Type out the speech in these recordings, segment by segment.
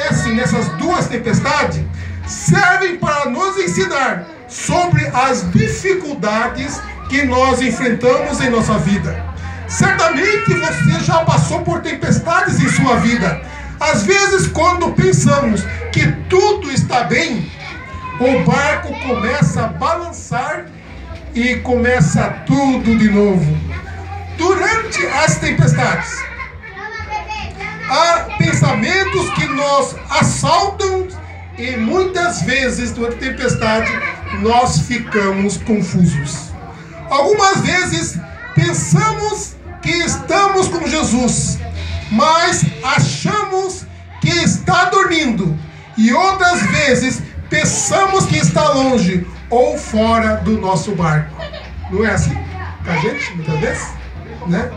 acontecem nessas duas tempestades servem para nos ensinar sobre as dificuldades que nós enfrentamos em nossa vida. Certamente você já passou por tempestades em sua vida. Às vezes, quando pensamos que tudo está bem, o barco começa a balançar e começa tudo de novo. Durante as tempestades, há pensamentos que nos assaltam e muitas vezes durante a tempestade nós ficamos confusos. Algumas vezes pensamos que estamos com Jesus, mas achamos que está dormindo, e outras vezes pensamos que está longe ou fora do nosso barco. Não é assim com a gente, muitas vezes? Né?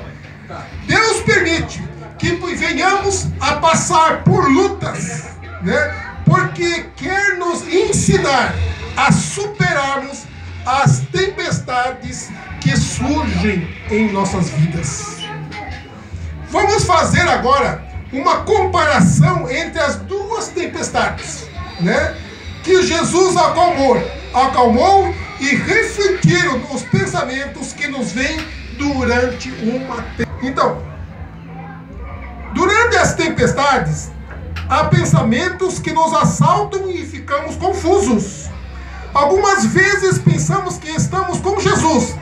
Deus permite que venhamos a passar por lutas, né? Porque quer nos ensinar a superarmos as tempestades que surgem em nossas vidas. Vamos fazer agora uma comparação entre as duas tempestades, né? Que Jesus acalmou e refletiram os pensamentos que nos vêm durante uma tempestade. Então, durante as tempestades, há pensamentos que nos assaltam e ficamos confusos. Algumas vezes pensamos que estamos com Jesus,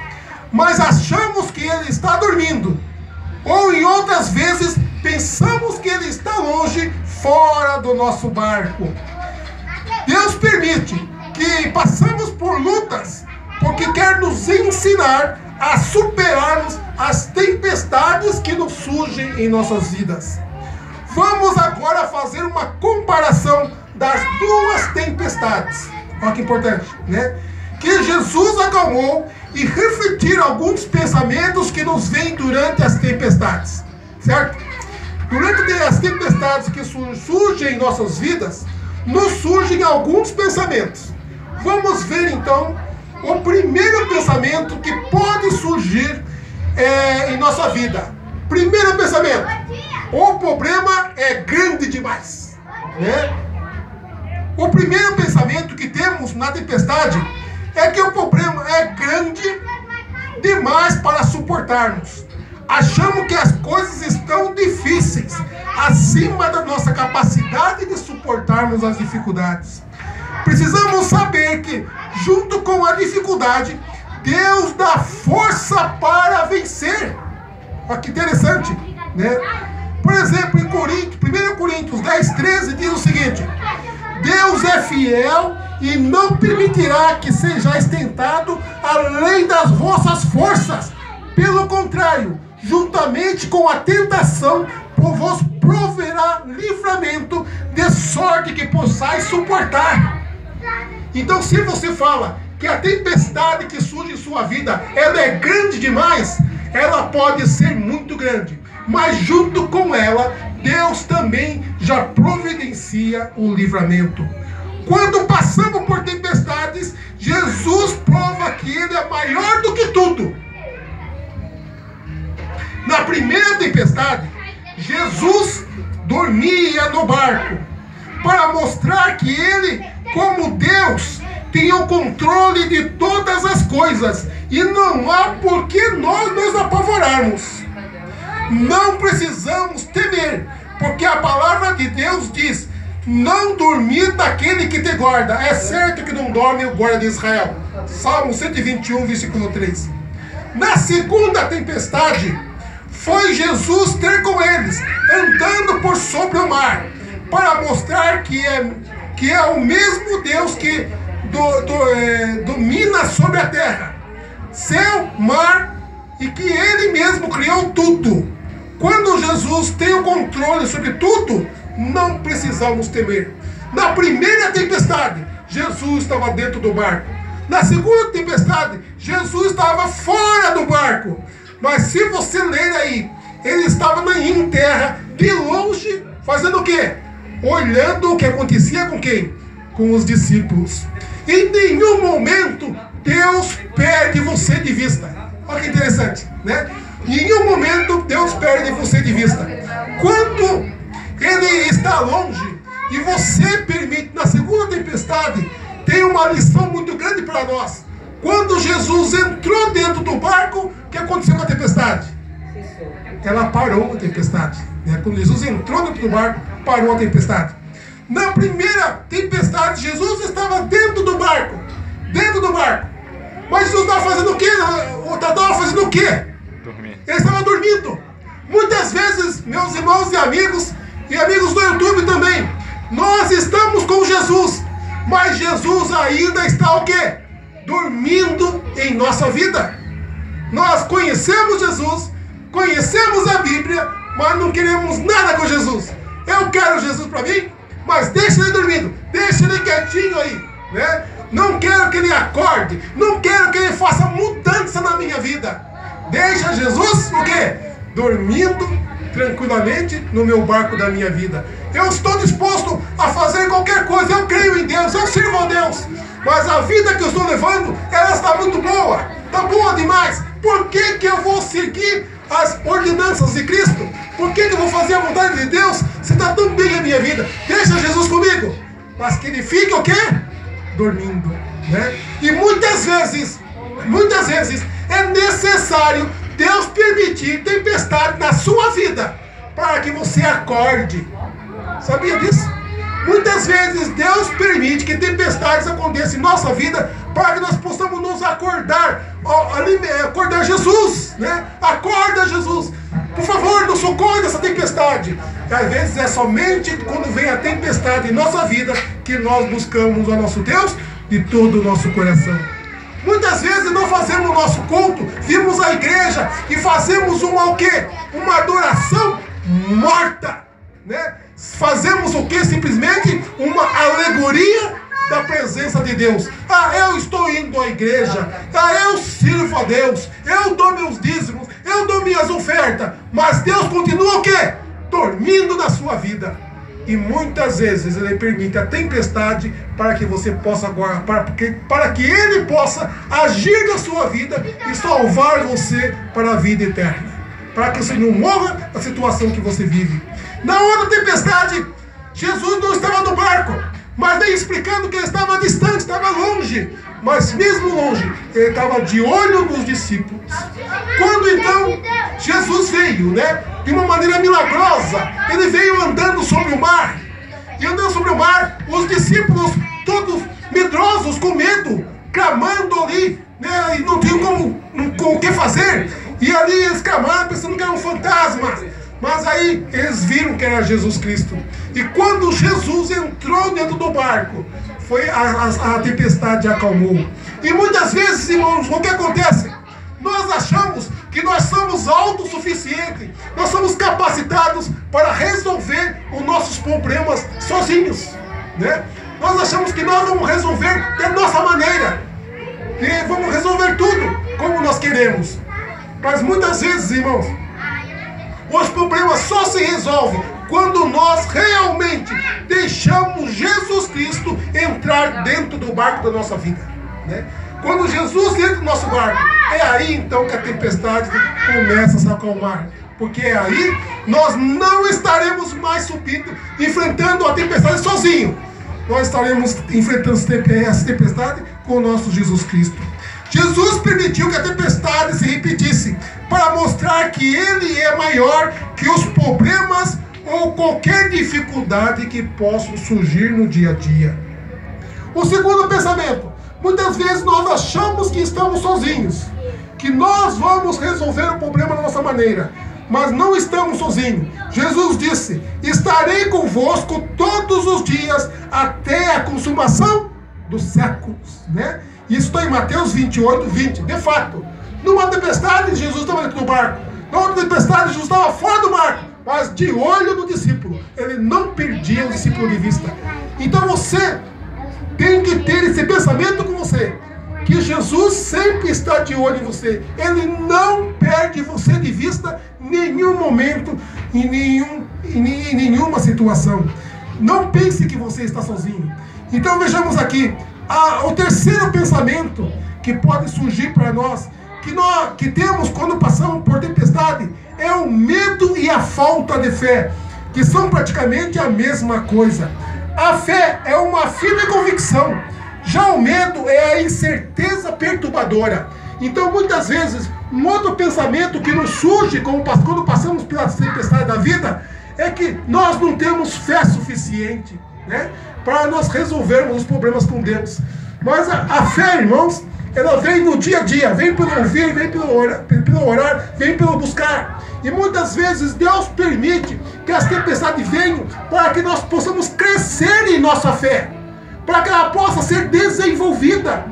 mas achamos que Ele está dormindo. Ou em outras vezes, pensamos que Ele está longe, fora do nosso barco. Deus permite que passemos por lutas, porque quer nos ensinar a superarmos as tempestades que nos surgem em nossas vidas. Vamos agora fazer uma comparação das duas tempestades. Olha que importante, né? Que Jesus acalmou e refletir alguns pensamentos que nos vêm durante as tempestades, certo? Durante as tempestades que surgem em nossas vidas, nos surgem alguns pensamentos. Vamos ver então o primeiro pensamento que pode surgir em nossa vida. Primeiro pensamento: o problema é grande demais, né? O primeiro pensamento que temos na tempestade é que o problema é grande demais para suportarmos. Achamos que as coisas estão difíceis, acima da nossa capacidade de suportarmos as dificuldades. Precisamos saber que, junto com a dificuldade, Deus dá força para vencer. Olha que interessante, né? Por exemplo, em 1 Coríntios 10:13 diz o seguinte: Deus é fiel e não permitirá que sejais tentado além das vossas forças. Pelo contrário, juntamente com a tentação, vos proverá livramento, de sorte que possais suportar. Então, se você fala que a tempestade que surge em sua vida, ela é grande demais, ela pode ser muito grande, mas junto com ela, Deus também já providencia o livramento. Quando passamos por tempestades, Jesus prova que Ele é maior do que tudo. Na primeira tempestade, Jesus dormia no barco, para mostrar que Ele, como Deus, tem o controle de todas as coisas, e não há por que nós nos apavorarmos. Não precisamos temer, porque a palavra de Deus diz: não dormir daquele que te guarda. É certo que não dorme o guarda de Israel. Salmo 121, versículo 3. Na segunda tempestade, foi Jesus ter com eles, andando por sobre o mar, para mostrar que é o mesmo Deus que domina sobre a terra, céu, mar, e que Ele mesmo criou tudo. Quando Jesus tem o controle sobre tudo, não precisamos temer. Na primeira tempestade, Jesus estava dentro do barco. Na segunda tempestade, Jesus estava fora do barco. Mas se você ler aí, Ele estava em terra, de longe, fazendo o quê? Olhando o que acontecia com quem? Com os discípulos. Em nenhum momento Deus perde você de vista. Olha que interessante, né? Em nenhum momento Deus perde você de vista. Quando Ele está longe, e você permite, na segunda tempestade, tem uma lição muito grande para nós. Quando Jesus entrou dentro do barco, o que aconteceu com a tempestade? Ela parou a tempestade, né? Quando Jesus entrou dentro do barco, parou a tempestade. Na primeira tempestade, Jesus estava dentro do barco. Dentro do barco. Mas Jesus estava fazendo o quê? Estava fazendo o quê? Dormir. Ele estava dormindo. Muitas vezes, meus irmãos e amigos do YouTube também, nós estamos com Jesus, mas Jesus ainda está o quê? Dormindo em nossa vida. Nós conhecemos Jesus, conhecemos a Bíblia, mas não queremos nada com Jesus. Eu quero Jesus para mim, mas deixa ele dormindo, deixa ele quietinho aí, né? Não quero que ele acorde, não quero que ele faça mudança na minha vida. Deixa Jesus o quê? Dormindo tranquilamente no meu barco da minha vida. Eu estou disposto a fazer qualquer coisa, eu creio em Deus, eu sirvo a Deus, mas a vida que eu estou levando, ela está muito boa, está boa demais. Por que que eu vou seguir as ordenanças de Cristo? Por que que eu vou fazer a vontade de Deus se está tão bem a minha vida? Deixa Jesus comigo, mas que ele fique o quê? Dormindo, né? E muitas vezes é necessário Deus permitir tempestade na sua vida para que você acorde. Sabia disso? Muitas vezes Deus permite que tempestades aconteçam em nossa vida para que nós possamos nos acordar, acordar Jesus, né? Acorda, Jesus, por favor, nos socorre dessa tempestade. E às vezes é somente quando vem a tempestade em nossa vida que nós buscamos o nosso Deus de todo o nosso coração. Muitas vezes não fazemos o nosso culto, vimos a igreja e fazemos o quê? Uma adoração morta, né? Fazemos o quê? Simplesmente uma alegoria da presença de Deus. Eu estou indo à igreja, eu sirvo a Deus, eu dou meus dízimos, eu dou minhas ofertas, mas Deus continua o quê? Dormindo na sua vida. E muitas vezes Ele permite a tempestade para que você possa agora, para que Ele possa agir na sua vida e salvar você para a vida eterna, para que você não morra na situação que você vive. Na hora da tempestade, Jesus não estava no barco, mas vem explicando que ele estava distante, estava longe. Mas mesmo longe, ele estava de olho nos discípulos. Quando então Jesus veio, né, de uma maneira milagrosa, ele veio andando sobre o mar. E andando sobre o mar, os discípulos todos medrosos, com medo, clamando ali, né, e não tinham o que fazer. E ali eles clamaram, pensando que era um fantasma. Mas aí eles viram que era Jesus Cristo. E quando Jesus entrou dentro do barco, a tempestade acalmou. E muitas vezes, irmãos, o que acontece? Nós achamos que nós somos autossuficientes, nós somos capacitados para resolver os nossos problemas sozinhos, né? Nós achamos que nós vamos resolver da nossa maneira, e vamos resolver tudo como nós queremos. Mas muitas vezes, irmãos, os problemas só se resolvem quando nós realmente deixamos Jesus Cristo entrar dentro do barco da nossa vida, né? Quando Jesus entra no nosso barco, é aí então que a tempestade começa a se acalmar. Porque é aí nós não estaremos mais subindo, enfrentando a tempestade sozinho. Nós estaremos enfrentando essa tempestade com o nosso Jesus Cristo. Jesus permitiu que a tempestade se repetisse para mostrar que Ele é maior que os problemas ou qualquer dificuldade que possam surgir no dia a dia. O segundo pensamento: muitas vezes nós achamos que estamos sozinhos, que nós vamos resolver o problema da nossa maneira, mas não estamos sozinhos. Jesus disse: estarei convosco todos os dias até a consumação dos séculos, né? Isso está em Mateus 28, 20. De fato, numa tempestade, Jesus estava dentro do barco. Numa tempestade, Jesus estava fora do barco, mas de olho no discípulo. Ele não perdia o discípulo de vista. Então você tem que ter esse pensamento com você, que Jesus sempre está de olho em você. Ele não perde você de vista em nenhum momento, em nenhuma situação. Não pense que você está sozinho. Então vejamos aqui, o terceiro pensamento que pode surgir para nós, que temos quando passamos por tempestade, é o medo e a falta de fé, que são praticamente a mesma coisa. A fé é uma firme convicção. Já o medo é a incerteza perturbadora. Então, muitas vezes, um outro pensamento que nos surge quando passamos pela tempestade da vida é que nós não temos fé suficiente, né, para nós resolvermos os problemas com Deus. Mas a fé, irmãos, ela vem no dia a dia, vem pelo ouvir, vem pelo orar, vem pelo buscar. E muitas vezes Deus permite que as tempestades venham para que nós possamos crescer em nossa fé, para que ela possa ser desenvolvida.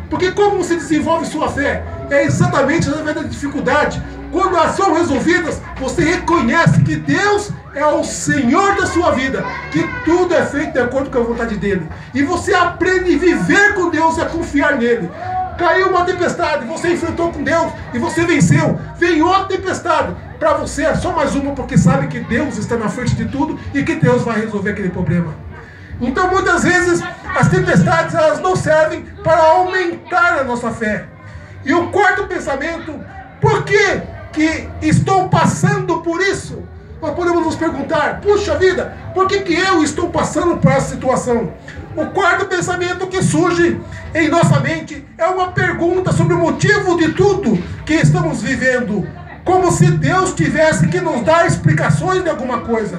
Porque como se desenvolve sua fé? É exatamente através da dificuldade. Quando elas são resolvidas, você reconhece que Deus é o Senhor da sua vida, que tudo é feito de acordo com a vontade dEle. E você aprende a viver com Deus e a confiar nele. Caiu uma tempestade, você enfrentou com Deus e você venceu. Vem outra tempestade, para você é só mais uma, porque sabe que Deus está na frente de tudo e que Deus vai resolver aquele problema. Então muitas vezes as tempestades, elas não servem para aumentar a nossa fé. E o quarto pensamento: por que estou passando por isso? Nós podemos nos perguntar: puxa vida, por que eu estou passando por essa situação? O quarto pensamento que surge em nossa mente é uma pergunta sobre o motivo de tudo que estamos vivendo, como se Deus tivesse que nos dar explicações de alguma coisa.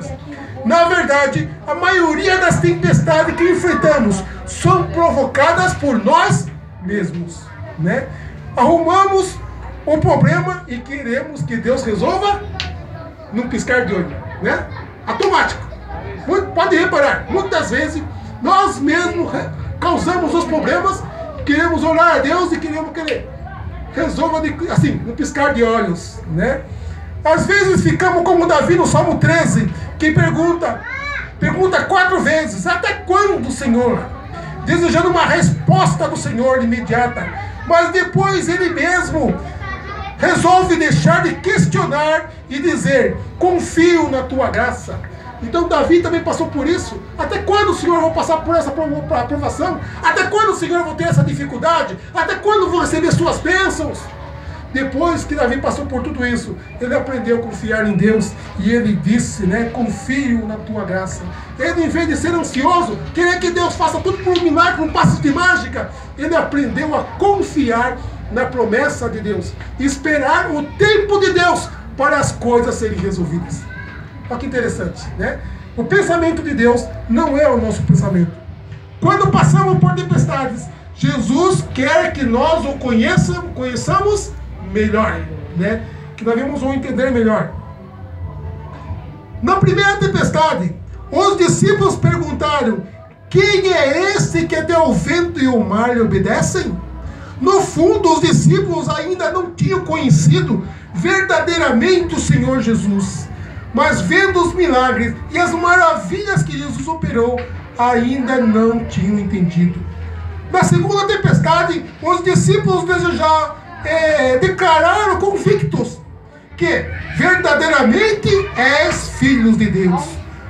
Na verdade, a maioria das tempestades que enfrentamos são provocadas por nós mesmos, né? Arrumamos o problema e queremos que Deus resolva num piscar de olho, né? Automático. Pode reparar, muitas vezes nós mesmos causamos os problemas, queremos orar a Deus e queremos que Ele resolva assim, no piscar de olhos, né? Às vezes ficamos como Davi no Salmo 13, que pergunta 4 vezes: até quando, Senhor? Desejando uma resposta do Senhor imediata. Mas depois ele mesmo resolve deixar de questionar e dizer: confio na tua graça. Então Davi também passou por isso. Até quando, Senhor, eu vou passar por essa aprovação? Até quando, Senhor, eu vou ter essa dificuldade? Até quando eu vou receber suas bênçãos? Depois que Davi passou por tudo isso, ele aprendeu a confiar em Deus. E ele disse, né, confio na tua graça. Ele, em vez de ser ansioso, querer que Deus faça tudo por um milagre, um passo de mágica, ele aprendeu a confiar na promessa de Deus, esperar o tempo de Deus para as coisas serem resolvidas. Olha que interessante, né? O pensamento de Deus não é o nosso pensamento. Quando passamos por tempestades, Jesus quer que nós o conheçamos melhor, né? Que nós vamos o entender melhor. Na primeira tempestade, os discípulos perguntaram: quem é esse que até o vento e o mar lhe obedecem? No fundo, os discípulos ainda não tinham conhecido verdadeiramente o Senhor Jesus, mas vendo os milagres e as maravilhas que Jesus operou, ainda não tinham entendido. Na segunda tempestade, os discípulos declararam convictos que verdadeiramente és filhos de Deus.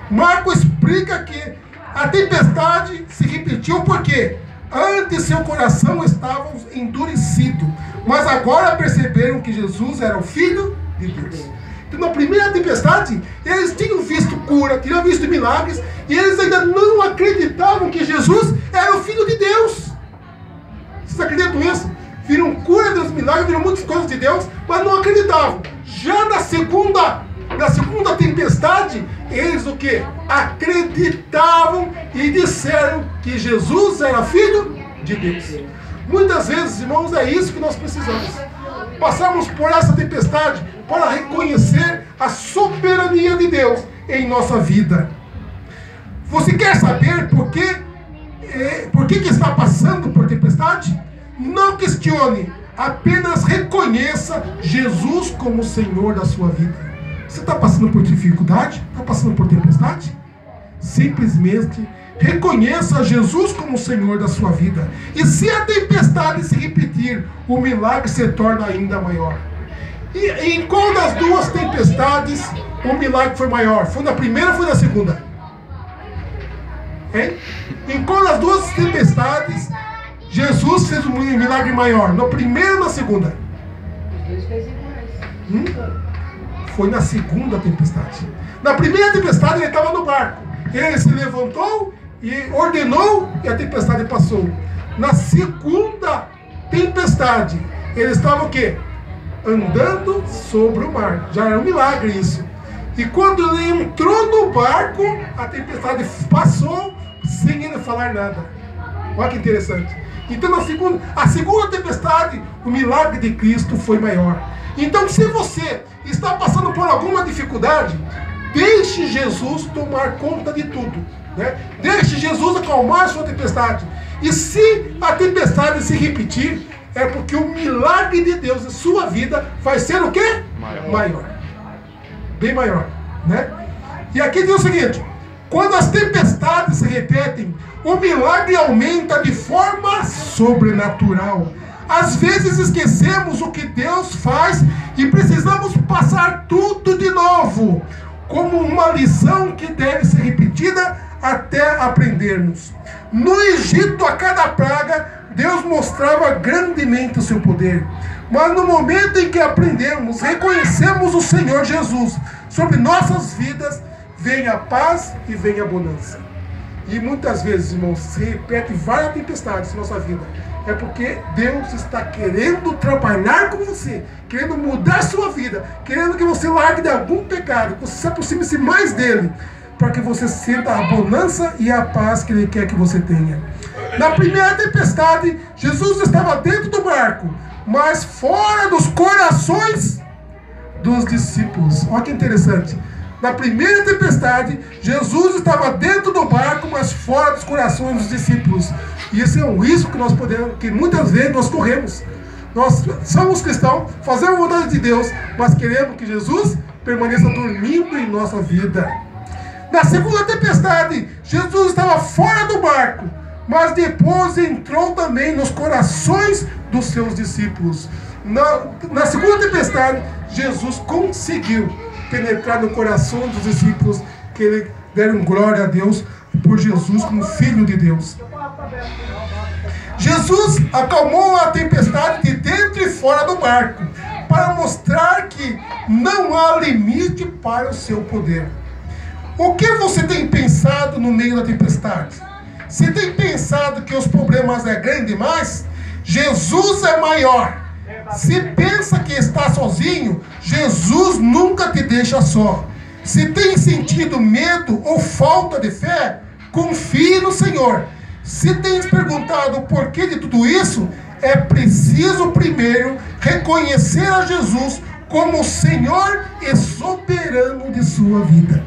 Marcos explica que a tempestade se repetiu porque antes seu coração estava endurecido, mas agora perceberam que Jesus era o Filho de Deus. Então, na primeira tempestade, eles tinham visto cura, tinham visto milagres, e eles ainda não acreditavam que Jesus era o Filho de Deus. Vocês acreditam nisso? Viram cura dos milagres, viram muitas coisas de Deus, mas não acreditavam. Já na segunda tempestade, eles o quê? Acreditavam e disseram que Jesus era Filho de Deus. Muitas vezes, irmãos, é isso que nós precisamos. Passamos por essa tempestade para reconhecer a soberania de Deus em nossa vida. Você quer saber por que está passando por tempestade? Não questione, apenas reconheça Jesus como o Senhor da sua vida. Você está passando por dificuldade? Está passando por tempestade? Simplesmente reconheça Jesus como o Senhor da sua vida. E se a tempestade se repetir, o milagre se torna ainda maior. E em qual das duas tempestades o milagre foi maior? Foi na primeira ou foi na segunda? Hein? Em qual das duas tempestades Jesus fez um milagre maior? Na primeira ou na segunda? Deus fez iguais. Foi na segunda tempestade. Na primeira tempestade ele estava no barco. Ele se levantou e ordenou e a tempestade passou. Na segunda tempestade, ele estava o quê? Andando sobre o mar. Já era um milagre isso. E quando ele entrou no barco, a tempestade passou sem ele falar nada. Olha que interessante. Então a segunda tempestade, o milagre de Cristo foi maior. Então se você está passando por alguma dificuldade, deixe Jesus tomar conta de tudo, né? Deixe Jesus acalmar a sua tempestade. E se a tempestade se repetir, é porque o milagre de Deus em sua vida vai ser o quê? Maior. Bem maior, né? E aqui diz o seguinte: quando as tempestades se repetem, o milagre aumenta de forma sobrenatural. Às vezes esquecemos o que Deus faz e precisamos passar tudo de novo, como uma lição que deve ser repetida até aprendermos. No Egito, a cada praga, Deus mostrava grandemente o seu poder. Mas no momento em que aprendemos, reconhecemos o Senhor Jesus sobre nossas vidas, vem a paz e vem a bonança. E muitas vezes, irmãos, se repete várias tempestades na nossa vida. É porque Deus está querendo trabalhar com você, querendo mudar a sua vida, querendo que você largue de algum pecado, que você se aproxime mais dele, para que você sinta a bonança e a paz que Ele quer que você tenha. Na primeira tempestade, Jesus estava dentro do barco, mas fora dos corações dos discípulos. Olha que interessante. Na primeira tempestade, Jesus estava dentro do barco, mas fora dos corações dos discípulos. E esse é um risco que nós podemos, que muitas vezes nós corremos. Nós somos cristãos, fazemos a vontade de Deus, mas queremos que Jesus permaneça dormindo em nossa vida. Na segunda tempestade, Jesus estava fora do barco, mas depois entrou também nos corações dos seus discípulos. Na segunda tempestade, Jesus conseguiu penetrar no coração dos discípulos, que eles deram glória a Deus por Jesus como Filho de Deus. Jesus acalmou a tempestade de dentro e fora do barco, para mostrar que não há limite para o seu poder. O que você tem pensado no meio da tempestade? Você tem pensado que os problemas é grande demais? Jesus é maior. Se pensa que está sozinho, Jesus nunca te deixa só. Se tem sentido medo ou falta de fé, confie no Senhor. Se tem se perguntado o porquê de tudo isso, é preciso primeiro reconhecer a Jesus como Senhor e soberano de sua vida.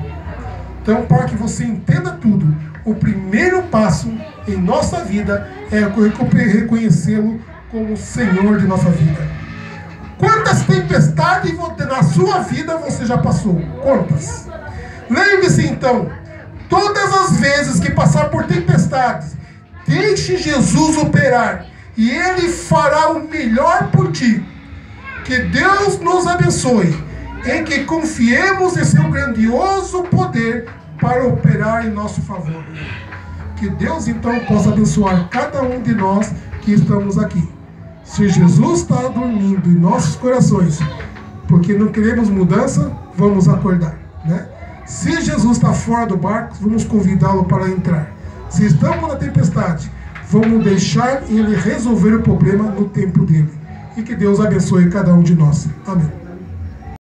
Então, para que você entenda tudo, o primeiro passo em nossa vida é reconhecê-lo como Senhor de nossa vida. Quantas tempestades na sua vida você já passou? Quantas? Lembre-se então, todas as vezes que passar por tempestades, deixe Jesus operar e Ele fará o melhor por ti. Que Deus nos abençoe, em que confiemos em seu grandioso poder para operar em nosso favor. Que Deus então possa abençoar cada um de nós que estamos aqui. Se Jesus está dormindo em nossos corações, porque não queremos mudança, vamos acordar, né? Se Jesus está fora do barco, vamos convidá-lo para entrar. Se estamos na tempestade, vamos deixar Ele resolver o problema no tempo dele. E que Deus abençoe cada um de nós. Amém.